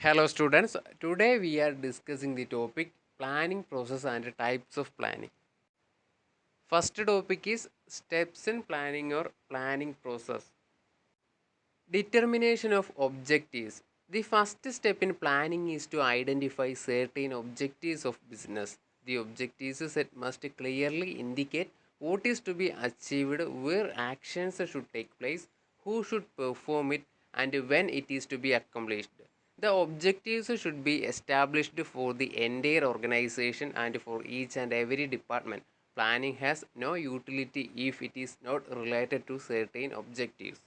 Hello students, today we are discussing the topic planning process and types of planning. First topic is steps in planning or planning process. Determination of objectives. The first step in planning is to identify certain objectives of business. The objectives set must clearly indicate what is to be achieved, where actions should take place, who should perform it, and when it is to be accomplished. The objectives should be established for the entire organization and for each and every department. Planning has no utility if it is not related to certain objectives.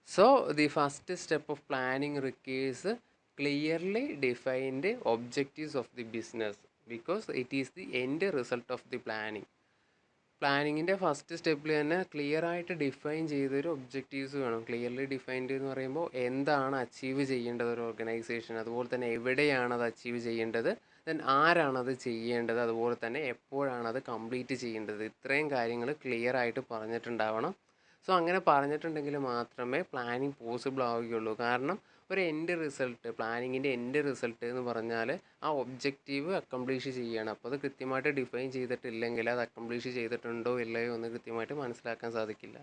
So, the first step of planning requires clearly defined objectives of the business because it is the end result of the planning. പ്ലാനിങ്ങിൻ്റെ first സ്റ്റെപ്പിൽ തന്നെ clear ആയിട്ട് define ചെയ്തൊരു objectives വേണം. Clearly defined എന്ന് പറയുമ്പോൾ എന്താണ് achieve ചെയ്യേണ്ടത് ഒരു ഓർഗനൈസേഷൻ, അതുപോലെ തന്നെ എവിടെയാണ് അത് അച്ചീവ് ചെയ്യേണ്ടത്, ദെൻ ആരാണത് ചെയ്യേണ്ടത്, അതുപോലെ തന്നെ എപ്പോഴാണ് അത് കംപ്ലീറ്റ് ചെയ്യേണ്ടത്. ഇത്രയും കാര്യങ്ങൾ ക്ലിയർ ആയിട്ട് പറഞ്ഞിട്ടുണ്ടാവണം. സോ അങ്ങനെ പറഞ്ഞിട്ടുണ്ടെങ്കിൽ മാത്രമേ പ്ലാനിങ് പോസിബിൾ ആവുകയുള്ളൂ. കാരണം ഒരു എൻഡ് റിസൾട്ട്, പ്ലാനിങ്ങിൻ്റെ എൻഡ് റിസൾട്ട് എന്ന് പറഞ്ഞാൽ ആ ഒബ്ജക്റ്റീവ് അക്കംപ്ലീഷ് ചെയ്യുകയാണ്. അപ്പോൾ അത് കൃത്യമായിട്ട് ഡിഫൈൻ ചെയ്തിട്ടില്ലെങ്കിൽ അത് അക്കംപ്ലീഷ് ചെയ്തിട്ടുണ്ടോ ഇല്ലയോ എന്ന് കൃത്യമായിട്ട് മനസ്സിലാക്കാൻ സാധിക്കില്ല.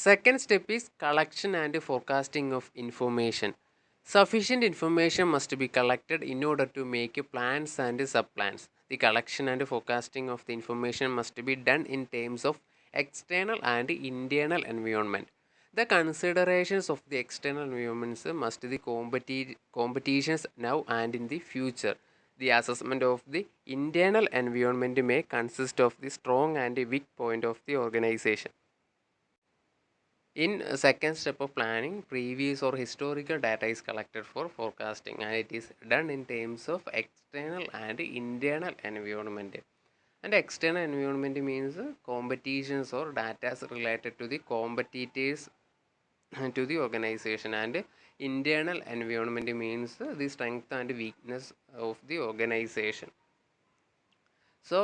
Second step is collection and forecasting of information. Sufficient information must be collected in order to make plans and sub-plans. The collection and forecasting of the information must be done in terms of external and internal environment. The considerations of the external environments must be competitions now and in the future. The assessment of the internal environment may consist of the strong and weak point of the organization. In second step of planning, previous or historical data is collected for forecasting and it is done in terms of external and internal environment. And external environment means competitions or data related to the competitors to the organization, and internal environment means the strength and weakness of the organization. So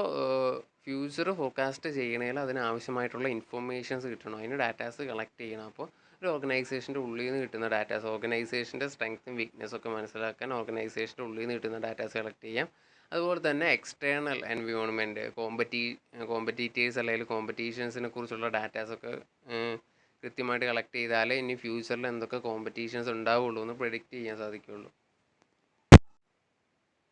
future forecast ചെയ്യണമെങ്കിൽ അതിനാവശ്യമായിട്ടുള്ള informations കിട്ടണം, അതിന് datas collect ചെയ്യണം. അപ്പോൾ ഒരു ഓർഗനൈസേഷൻ്റെ ഉള്ളിൽ നിന്ന് കിട്ടുന്ന ഡാറ്റാസ്, ഓർഗനൈസേഷൻ്റെ സ്ട്രെങ്ത്തും വീക്ക്നെസ്സും ഒക്കെ മനസ്സിലാക്കാൻ ഓർഗനൈസേഷൻ്റെ ഉള്ളിൽ നിന്ന് കിട്ടുന്ന ഡാറ്റാസ് കളക്ട് ചെയ്യാം. അതുപോലെ തന്നെ എക്സ്റ്റേണൽ എൻവയോൺമെൻറ്റ്, കോമ്പറ്റീറ്റേഴ്സ് അല്ലെങ്കിൽ കോമ്പറ്റീഷൻസിനെ കുറിച്ചുള്ള ഡാറ്റാസൊക്കെ കൃത്യമായിട്ട് കളക്ട് ചെയ്താലേ ഇനി ഫ്യൂച്ചറിൽ എന്തൊക്കെ കോമ്പറ്റീഷൻസ് ഉണ്ടാവുള്ളൂ എന്ന് പ്രെഡിക്റ്റ് ചെയ്യാൻ സാധിക്കുള്ളൂ.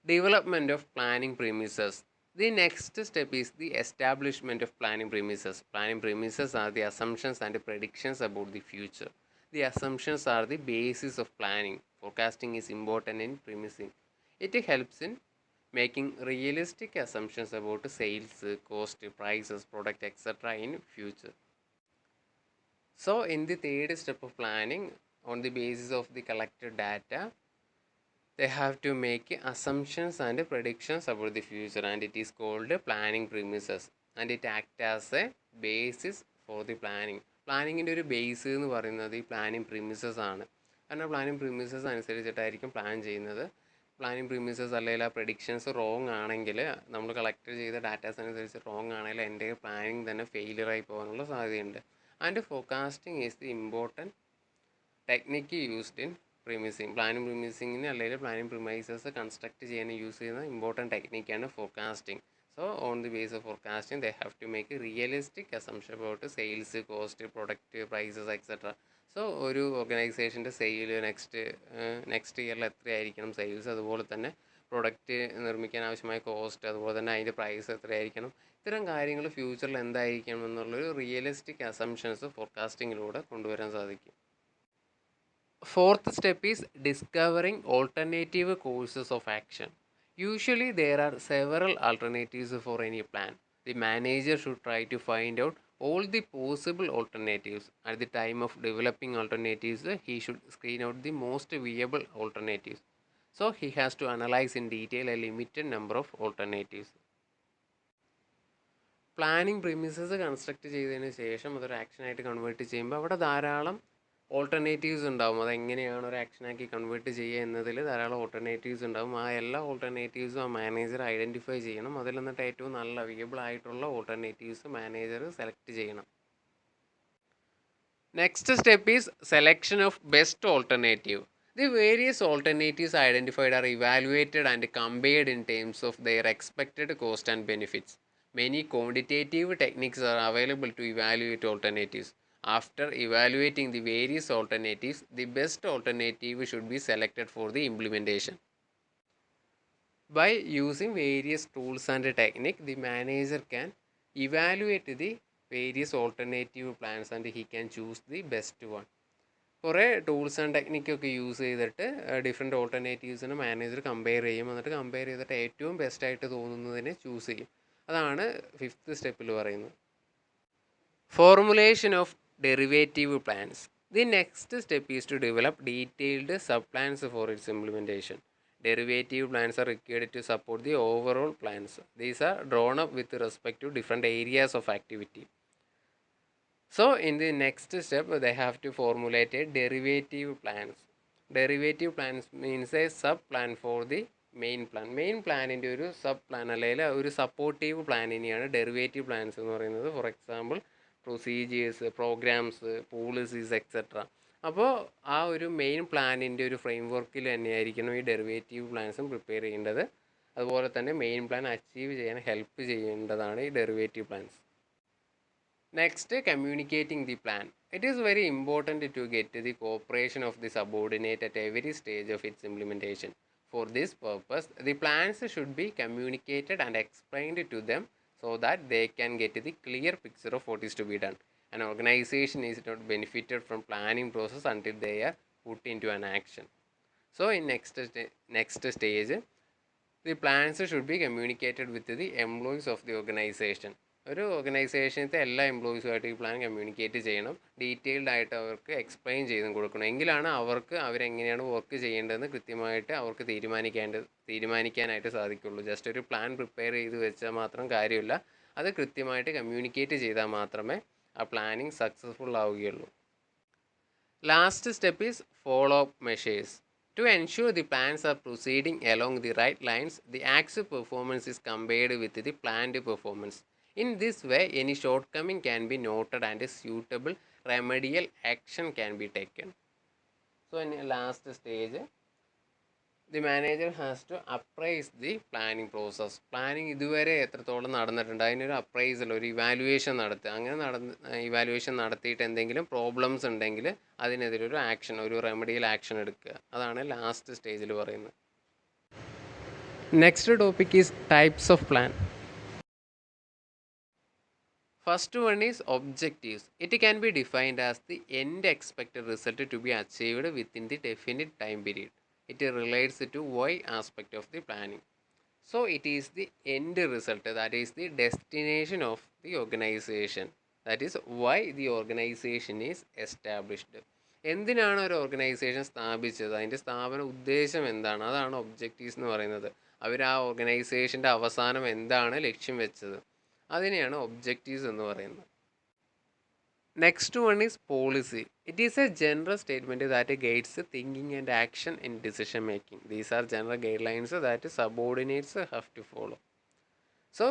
Development of planning premises. The next step is the establishment of planning premises. Planning premises are the assumptions and predictions about the future. The assumptions are the basis of planning. Forecasting is important in premising. It helps in making realistic assumptions about sales, cost, prices, product, etc. in future. So, in the third step of planning, on the basis of the collected data, they have to make assumptions and predictions about the future, and it is called planning premises, and it acts as a basis for the planning. പ്ലാനിങ്ങിൻ്റെ ഒരു base എന്ന് പറയുന്നത് ഈ planning premises ആണ്. കാരണം planning premises അനുസരിച്ചിട്ടായിരിക്കും plan ചെയ്യുന്നത്. Planning premises അല്ലെങ്കിൽ ആ predictions wrong ആണെങ്കിൽ, നമ്മൾ കളക്ട് ചെയ്ത ഡാറ്റാസ് അനുസരിച്ച് റോങ് ആണെങ്കിൽ എൻ്റെ പ്ലാനിങ് തന്നെ ഫെയിലിയറായി പോകാനുള്ള സാധ്യതയുണ്ട്. And forecasting is the important technique used in premising. Planning പ്രിമിസിങ്ങിന് അല്ലെങ്കിൽ പ്ലാനിങ് പ്രിമൈസസ് കൺസ്ട്രക്ട് ചെയ്യാൻ യൂസ് ചെയ്യുന്ന ഇമ്പോർട്ടൻറ്റ് ടെക്നിക്കാണ് forecasting. So on the base of forecasting they have to make realistic assumption about sales, cost, product, prices etcetera. സോ ഒരു ഓർഗനൈസേഷൻ്റെ sale next ഇയറിൽ എത്രയായിരിക്കണം sales, അതുപോലെ തന്നെ പ്രൊഡക്റ്റ് നിർമ്മിക്കാൻ ആവശ്യമായ കോസ്റ്റ്, അതുപോലെ തന്നെ അതിൻ്റെ പ്രൈസ് എത്രയായിരിക്കണം, ഇത്തരം കാര്യങ്ങൾ ഫ്യൂച്ചറിൽ എന്തായിരിക്കണം എന്നുള്ളൊരു റിയലിസ്റ്റിക് അസംഷൻസ് ഫോർകാസ്റ്റിങ്ങിലൂടെ കൊണ്ടുവരാൻ സാധിക്കും. Fourth step is discovering alternative courses of action. Usually there are several alternatives for any plan. The manager should try to find out all the possible alternatives. At the time of developing alternatives, he should screen out the most viable alternatives. So he has to analyze in detail a limited number of alternatives. Planning premises construct ചെയ്തതിന് ശേഷം അതൊരു ആക്ഷനായിട്ട് convert ചെയ്യുമ്പോൾ അവിടെ ധാരാളം alternatives ഉണ്ടാവും. അതെങ്ങനെയാണ് ഒരു ആക്ഷനാക്കി convert ചെയ്യുക എന്നതിൽ ധാരാളം ഓൾട്ടർനേറ്റീവ്സ് ഉണ്ടാവും. ആ എല്ലാ ഓൾട്ടർനേറ്റീവ്സും ആ മാനേജർ ഐഡൻറ്റിഫൈ ചെയ്യണം. അതിൽ നിന്നിട്ട് ഏറ്റവും നല്ല വിയബിൾ ആയിട്ടുള്ള ഓൾട്ടർനേറ്റീവ്സ് മാനേജർ സെലക്ട് ചെയ്യണം. Next step is selection of best alternative. The various alternatives identified are evaluated and compared in terms of their expected cost and benefits. Many quantitative techniques are available to evaluate alternatives. After evaluating the various alternatives, the best alternative should be selected for the implementation. By using various tools and technique, the manager can evaluate the various alternative plans and he can choose the best one. കുറേ tools and ടെക്നിക്കൊക്കെ use ചെയ്തിട്ട് different ഓൾട്ടർനേറ്റീവ്സിന് manager compare ചെയ്യും. എന്നിട്ട് compare ചെയ്തിട്ട് ഏറ്റവും ബെസ്റ്റായിട്ട് തോന്നുന്നതിനെ choose ചെയ്യും. അതാണ് fifth സ്റ്റെപ്പിൽ പറയുന്നത്. Formulation of derivative plans. The next step is to develop detailed sub plans for its implementation. Derivative plans are required to support the overall plans. These are drawn up with respect to different areas of activity. So in the next step they have to formulate a derivative plans. Derivative plans means a sub plan for the main plan. Main പ്ലാനിൻ്റെ ഒരു sub plan അല്ലെങ്കിൽ ഒരു supportive പ്ലാനിനെയാണ് derivative plans എന്ന് പറയുന്നത്. For example procedures, programs, policies etcetera. അപ്പോൾ ആ ഒരു main പ്ലാനിൻ്റെ ഒരു ഫ്രെയിം വർക്കിൽ തന്നെയായിരിക്കണം ഈ ഡെറിവേറ്റീവ് പ്ലാൻസും പ്രിപ്പയർ ചെയ്യേണ്ടത്. അതുപോലെ തന്നെ മെയിൻ പ്ലാൻ അച്ചീവ് ചെയ്യാൻ ഹെൽപ്പ് ചെയ്യേണ്ടതാണ് ഈ derivative plans. Next, communicating the plan. It is very important to get the cooperation of the subordinate at every stage of its implementation. For this purpose, the plans should be communicated and explained to them so that they can get the clear picture of what is to be done. An organization is not benefited from planning process until they are put into an action. So in next stage, the plans should be communicated with the employees of the organization. ഒരു ഓർഗനൈസേഷനത്തെ എല്ലാ എംപ്ലോയീസുമായിട്ട് ഈ plan communicate ചെയ്യണം. Detailed ആയിട്ട് അവർക്ക് explain ചെയ്തും കൊടുക്കണം. എങ്കിലാണ് അവരെങ്ങനെയാണ് work ചെയ്യേണ്ടതെന്ന് കൃത്യമായിട്ട് അവർക്ക് തീരുമാനിക്കാനായിട്ട് സാധിക്കുള്ളൂ. ജസ്റ്റ് ഒരു പ്ലാൻ പ്രിപ്പയർ ചെയ്ത് വെച്ചാൽ മാത്രം കാര്യമില്ല. അത് കൃത്യമായിട്ട് കമ്മ്യൂണിക്കേറ്റ് ചെയ്താൽ മാത്രമേ ആ പ്ലാനിങ് സക്സസ്ഫുൾ ആവുകയുള്ളൂ. Last step is follow up measures. To ensure the plans are proceeding along the right lines, the actual performance is compared with the planned performance. In this way, any shortcoming can be noted and a suitable remedial action can be taken. So in the last stage, the manager has to appraise the planning process. Planning ഇതുവരെ എത്രത്തോളം നടന്നിട്ടുണ്ട് അതിനൊരു appraisal, ഒരു evaluation നടത്തുക. അങ്ങനെ evaluation നടത്തിയിട്ട് എന്തെങ്കിലും problems ഉണ്ടെങ്കിൽ അതിനെതിരെ ഒരു ആക്ഷൻ, ഒരു റെമഡിയൽ ആക്ഷൻ എടുക്കുക. അതാണ് ലാസ്റ്റ് സ്റ്റേജിൽ പറയുന്നത്. Next topic is types of plan. First one is objectives. It can be defined as the end expected result to be achieved within the definite time period. It relates to why aspect of the planning. So it is the end result, that is the destination of the organization. That is why the organization is established. എന്തിനാണ് ഒരു organisation സ്ഥാപിച്ചത്, അതിൻ്റെ സ്ഥാപന ഉദ്ദേശം എന്താണ്, അതാണ് objectives എന്ന് പറയുന്നത്. അവർ ആ ഓർഗനൈസേഷൻ്റെ അവസാനം എന്താണ് ലക്ഷ്യം വെച്ചത്, അതിനെയാണ് ഒബ്ജക്റ്റീവ്സ് എന്ന് പറയുന്നത്. Next one is policy. It is a general statement that guides thinking and action in decision making. These are general guide lines that subordinates have to follow. So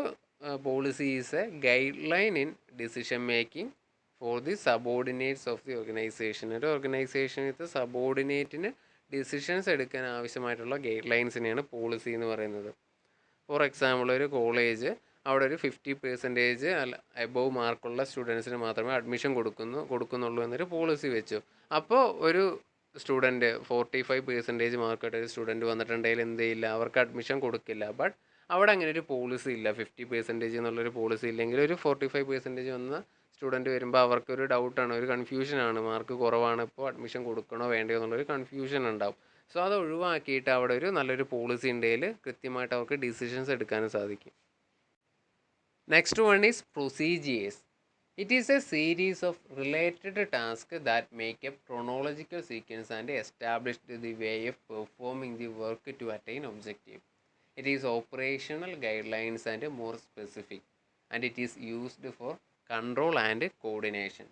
policy is a guide line in decision making for the subordinates of the organization. ഒരു ഓർഗനൈസേഷനകത്ത് സബോർഡിനേറ്റിന് decisions എടുക്കാൻ ആവശ്യമായിട്ടുള്ള guide ലൈൻസിനെയാണ് policy എന്ന് പറയുന്നത്. For example, ഒരു college അവിടെ ഒരു 50% above മാർക്കുള്ള സ്റ്റുഡൻസിന് മാത്രമേ അഡ്മിഷൻ കൊടുക്കുന്നുള്ളൂ എന്നൊരു പോളിസി വെച്ചു. അപ്പോൾ ഒരു സ്റ്റുഡൻറ്റ് 45% മാർക്കായിട്ട് ഒരു സ്റ്റുഡൻറ്റ് വന്നിട്ടുണ്ടെങ്കിൽ എന്ത് ചെയ്യില്ല, അവർക്ക് അഡ്മിഷൻ കൊടുക്കില്ല. ബട്ട് അവിടെ അങ്ങനെ ഒരു പോളിസി ഇല്ല. 50% എന്നുള്ളൊരു പോളിസി ഇല്ലെങ്കിൽ ഒരു 45% വന്ന സ്റ്റുഡൻറ്റ് വരുമ്പോൾ അവർക്കൊരു ഡൗട്ടാണ്, ഒരു കൺഫ്യൂഷനാണ്, മാർക്ക് കുറവാണ്, ഇപ്പോൾ അഡ്മിഷൻ കൊടുക്കണോ വേണ്ടയോ എന്നുള്ളൊരു കൺഫ്യൂഷൻ ഉണ്ടാവും. സോ അത് ഒഴിവാക്കിയിട്ട് അവിടെ ഒരു നല്ലൊരു പോളിസി ഉണ്ടെങ്കിൽ കൃത്യമായിട്ട് അവർക്ക് ഡിസിഷൻസ് എടുക്കാനും സാധിക്കും. Next one is procedures. It is a series of related tasks that make a chronological sequence and establish the way of performing the work to attain objective. It is operational guidelines and more specific, and it is used for control and coordination.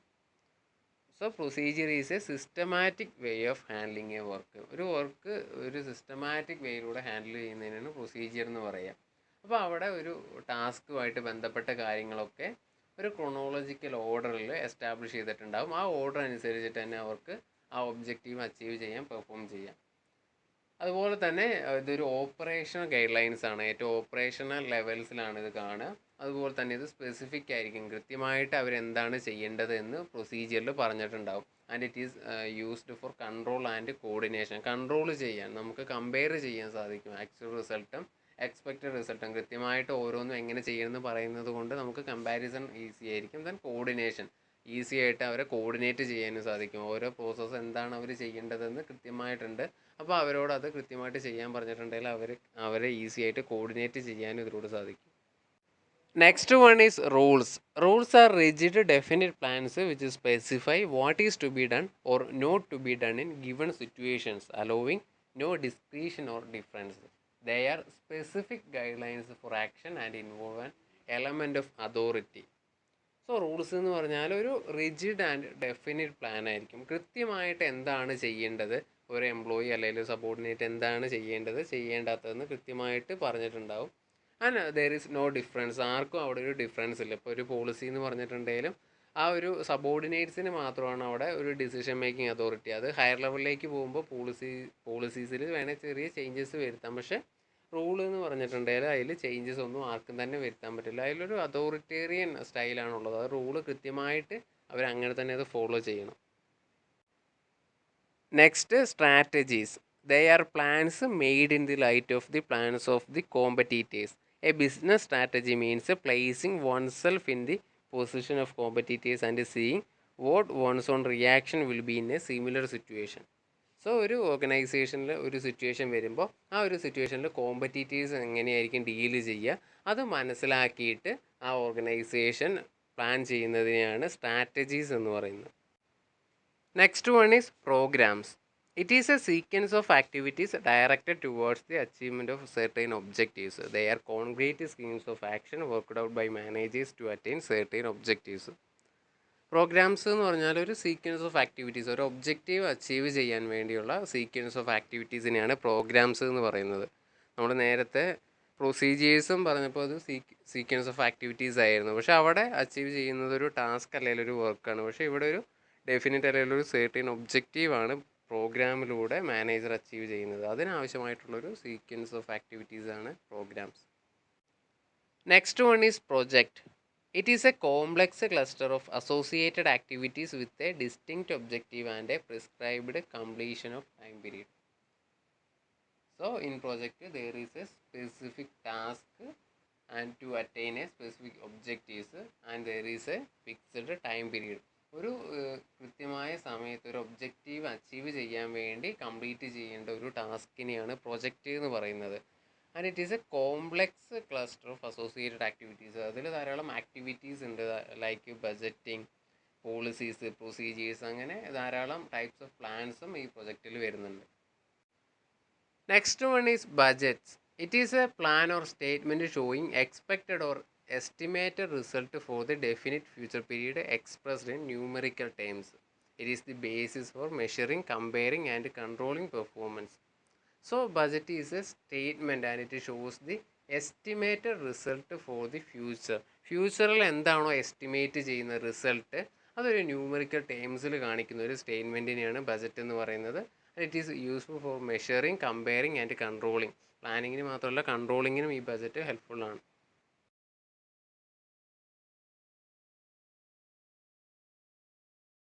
So procedure is a systematic way of handling a work. ഒരു work ഒരു systematic വേയിലൂടെ handle ചെയ്യുന്നതിനാണ് procedure എന്ന് പറയുക. അപ്പോൾ അവിടെ ഒരു ടാസ്കുമായിട്ട് ബന്ധപ്പെട്ട കാര്യങ്ങളൊക്കെ ഒരു ക്രൊണോളജിക്കൽ ഓർഡറിൽ എസ്റ്റാബ്ലിഷ് ചെയ്തിട്ടുണ്ടാകും. ആ ഓർഡർ അനുസരിച്ചിട്ട് തന്നെ അവർക്ക് ആ ഒബ്ജക്റ്റീവ് അച്ചീവ് ചെയ്യാൻ പെർഫോം ചെയ്യാം. അതുപോലെ തന്നെ ഇതൊരു ഓപ്പറേഷണൽ ഗൈഡ് ലൈൻസ് ആണ്. ഏറ്റവും ഓപ്പറേഷണൽ ലെവൽസിലാണ് ഇത് കാണുക. അതുപോലെ തന്നെ ഇത് സ്പെസിഫിക് ആയിരിക്കും. കൃത്യമായിട്ട് അവരെന്താണ് ചെയ്യേണ്ടത് എന്ന് പ്രൊസീജിയറിൽ പറഞ്ഞിട്ടുണ്ടാവും. And it is used for control and coordination. Control ചെയ്യാൻ നമുക്ക് കമ്പയർ ചെയ്യാൻ സാധിക്കും. ആക്ച്വൽ റിസൾട്ടും എക്സ്പെക്റ്റഡ് റിസൾട്ടും കൃത്യമായിട്ട് ഓരോന്നും എങ്ങനെ ചെയ്യണമെന്ന് പറയുന്നത് കൊണ്ട് നമുക്ക് കമ്പാരിസൺ ഈസി ആയിരിക്കും. ദെൻ കോർഡിനേഷൻ, ഈസി ആയിട്ട് അവരെ കോർഡിനേറ്റ് ചെയ്യാനും സാധിക്കും. ഓരോ പ്രോസസ്സ് എന്താണ് അവർ ചെയ്യേണ്ടതെന്ന് കൃത്യമായിട്ടുണ്ട്. അപ്പോൾ അവരോട് അത് കൃത്യമായിട്ട് ചെയ്യാൻ പറഞ്ഞിട്ടുണ്ടെങ്കിൽ അവരെ ഈസി ആയിട്ട് കോർഡിനേറ്റ് ചെയ്യാനും ഇതിലൂടെ സാധിക്കും. Next one is rules. Rules are rigid definite plans which specify what is to be done or not to be done in given situations allowing no discretion or difference. They are specific guide lines for action and involve an element of authority. So rules എന്ന് പറഞ്ഞാൽ ഒരു rigid and definite plan ആയിരിക്കും. കൃത്യമായിട്ട് എന്താണ് ചെയ്യേണ്ടത്, ഒരു employee അല്ലെങ്കിൽ subordinate എന്താണ് ചെയ്യേണ്ടാത്തതെന്ന് കൃത്യമായിട്ട് പറഞ്ഞിട്ടുണ്ടാവും. And there is no difference. ആർക്കും അവിടെ ഒരു ഡിഫറൻസ് ഇല്ല. ഇപ്പോൾ ഒരു പോളിസി എന്ന് പറഞ്ഞിട്ടുണ്ടെങ്കിലും ആ ഒരു സബോർഡിനേറ്റ്സിന് മാത്രമാണ് അവിടെ ഒരു ഡിസിഷൻ മേക്കിംഗ് അതോറിറ്റി. അത് ഹയർ ലെവലിലേക്ക് പോകുമ്പോൾ പോളിസീസിൽ വേണേൽ ചെറിയ ചേഞ്ചസ് വരുത്താം. പക്ഷേ റൂൾ എന്ന് പറഞ്ഞിട്ടുണ്ടെങ്കിൽ അതിൽ ചേഞ്ചസ് ഒന്നും ആർക്കും തന്നെ വരുത്താൻ പറ്റില്ല. അതിലൊരു അതോറിറ്റേറിയൻ സ്റ്റൈലാണുള്ളത്. അത് റൂള് കൃത്യമായിട്ട് അവരങ്ങനെ തന്നെ അത് ഫോളോ ചെയ്യണം. Next, strategies. They are plans made in the light of the plans of the competitors. A business strategy means placing oneself in the position of competitors and seeing what one's own reaction will be in a similar situation. So ഒരു ഓർഗനൈസേഷനിൽ ഒരു situation വരുമ്പോൾ ആ ഒരു സിറ്റുവേഷനിൽ competitors എങ്ങനെയായിരിക്കും deal ചെയ്യുക, അത് മനസ്സിലാക്കിയിട്ട് ആ ഓർഗനൈസേഷൻ പ്ലാൻ ചെയ്യുന്നതിനെയാണ് സ്ട്രാറ്റജീസ് എന്ന് പറയുന്നത്. Next one is programs. It is a sequence of activities directed towards the achievement of certain objectives. They are concrete schemes of action worked out by managers to attain certain objectives. Programs എന്ന് പറഞ്ഞാൽ ഒരു sequence of activities, ഒരു objective achieve ചെയ്യാൻ വേണ്ടിയുള്ള sequence of ആക്ടിവിറ്റീസിനെയാണ് programmes എന്ന് പറയുന്നത്. നമ്മൾ നേരത്തെ പ്രൊസീജിയേഴ്സും പറഞ്ഞപ്പോൾ അത് സീക്വൻസ് ഓഫ് ആക്ടിവിറ്റീസ് ആയിരുന്നു. പക്ഷേ അവിടെ അച്ചീവ് ചെയ്യുന്നത് ഒരു ടാസ്ക് അല്ലെങ്കിൽ ഒരു വർക്കാണ്. പക്ഷേ ഇവിടെ ഒരു ഡെഫിനിറ്റ് അല്ലെങ്കിൽ ഒരു സെർട്ടൈൻ ഒബ്ജക്റ്റീവാണ് പ്രോഗ്രാമിലൂടെ മാനേജർ അച്ചീവ് ചെയ്യുന്നത്. അതിനാവശ്യമായിട്ടുള്ളൊരു സീക്വൻസ് ഓഫ് ആക്ടിവിറ്റീസാണ് programs. Next one is project. It is a complex cluster of associated activities with a distinct objective and a prescribed completion of time period. So in project there is a specific task and to attain a specific objectives and there is a fixed time period. ഒരു കൃത്യമായ സമയത്ത് ഒരു objective achieve ചെയ്യാൻ വേണ്ടി complete ചെയ്യേണ്ട ഒരു ടാസ്കിനെയാണ് project എന്ന് പറയുന്നത്. And it is A complex cluster of associated activities. അതിൽ ധാരാളം ആക്ടിവിറ്റീസ് ഉണ്ട്, ലൈക്ക് ബജറ്റിംഗ്, പോളിസീസ്, പ്രൊസീജിയേഴ്സ്, അങ്ങനെ ധാരാളം ടൈപ്സ് ഓഫ് പ്ലാൻസും ഈ പ്രൊജക്റ്റിൽ വരുന്നുണ്ട്. Next one is budgets. It is A plan or statement showing expected or estimated result for the definite future period expressed in numerical terms. It is the basis for measuring, comparing and controlling performance. So budget is a statement and it shows the estimated result for the future. ഫ്യൂച്ചറിൽ എന്താണോ estimate ചെയ്യുന്ന result അതൊരു numerical ടേംസിൽ കാണിക്കുന്ന ഒരു സ്റ്റേറ്റ്മെൻറ്റിനെയാണ് budget എന്ന് പറയുന്നത്. It is useful for measuring, comparing and controlling. പ്ലാനിങ്ങിന് മാത്രമല്ല കൺട്രോളിങ്ങിനും ഈ ബജറ്റ് ഹെൽപ്ഫുൾ ആണ്.